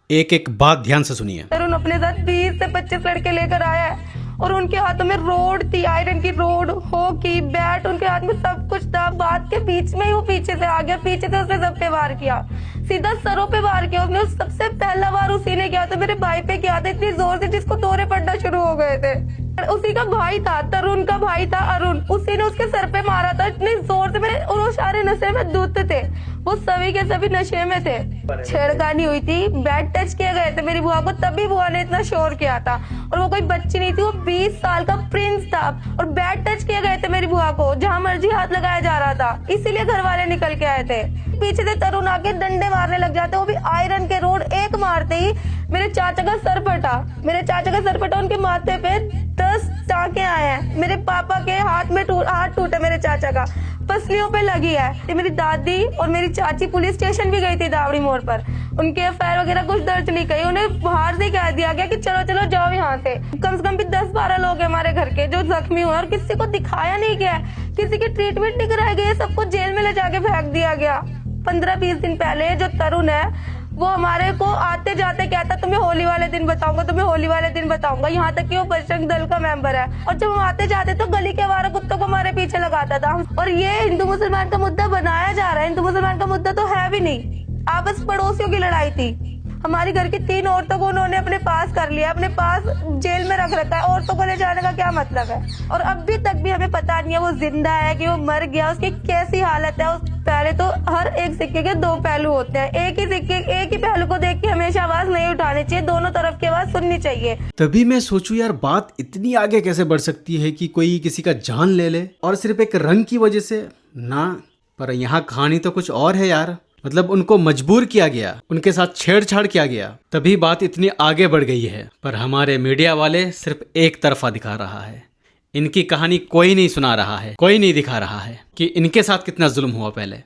एक एक बात ध्यान से सुनिए। तरुण अपने साथ 20 से 25 लड़के लेकर आया है और उनके हाथों में रोड थी, आयरन की रोड, हॉकी बैट, उनके हाथ में सब कुछ था। बात के बीच में ही वो पीछे से आ गया, पीछे से उसने सब पे वार किया, सीधा सरों पे वार किया उसने। सबसे पहला वार उसी ने किया था, मेरे भाई पे किया था इतनी जोर से जिसको दौरे पड़ना शुरू हो गए थे। उसी का भाई था, तरुण का भाई था अरुण, उसी ने उसके सर पे मारा था इतनी जोर से। मेरे और वो सारे नशे में धुत थे, वो सभी के सभी नशे में थे। छेड़खानी हुई थी, बैट टच किए गए थे मेरी बुआ को, तभी बुआ ने इतना शोर किया था। और वो कोई बच्ची नहीं थी, वो 20 साल का प्रिंस था। और बैट टच किए गए थे मेरी बुआ को, जहाँ मर्जी हाथ लगाया जा रहा था, इसीलिए घर वाले निकल के आए थे। पीछे से तरुण आके डंडे मारने लग जाते, वो भी आयरन के रोड। एक मारते ही मेरे चाचा का सर फटा, मेरे चाचा का सर फटा, उनके माथे पे 10 टाँके आए हैं। मेरे पापा के हाथ टूटा, मेरे चाचा का पसलियों पे लगी है। मेरी दादी और मेरी चाची पुलिस स्टेशन भी गई थी दावड़ी मोड़ पर, उनके एफआईआर वगैरह कुछ दर्ज नहीं करी। उन्हें बाहर से कह दिया गया कि चलो चलो जाओ यहाँ से। कम से कम भी 10-12 लोग हैं हमारे घर के जो जख्मी हुए और किसी को दिखाया नहीं गया, किसी की ट्रीटमेंट नहीं कराई गई, सबको जेल में ले जाके फेंक दिया गया। 15-20 दिन पहले जो तरुण है वो हमारे को आते जाते कहता तुम्हें होली वाले दिन बताऊंगा, तुम्हें होली वाले दिन बताऊंगा। यहाँ तक कि वो बजरंग दल का मेंबर है, और जब हम आते जाते तो गली के आवारा कुत्तों को हमारे पीछे लगाता था। और ये हिंदू मुसलमान का मुद्दा बनाया जा रहा है, हिंदू मुसलमान का मुद्दा तो है भी नहीं, आपस पड़ोसियों की लड़ाई थी। हमारी घर की 3 औरतों को उन्होंने अपने पास कर लिया, अपने पास जेल में रख रखा है। औरतों को ले जाने का क्या मतलब है? और अभी तक भी हमें पता नहीं है वो जिंदा है कि वो मर गया, उसकी कैसी हालत है। पहले तो हर एक सिक्के के 2 पहलू होते हैं, एक ही पहलू को देख के हमेशा आवाज नहीं उठानी चाहिए, दोनों तरफ की आवाज सुननी चाहिए। तभी मैं सोचूं यार बात इतनी आगे कैसे बढ़ सकती है कि कोई किसी का जान ले ले और सिर्फ एक रंग की वजह से ना। पर यहाँ कहानी तो कुछ और है यार। मतलब उनको मजबूर किया गया, उनके साथ छेड़छाड़ किया गया, तभी बात इतनी आगे बढ़ गई है। पर हमारे मीडिया वाले सिर्फ एक तरफा दिखा रहा है, इनकी कहानी कोई नहीं सुना रहा है, कोई नहीं दिखा रहा है कि इनके साथ कितना जुल्म हुआ पहले।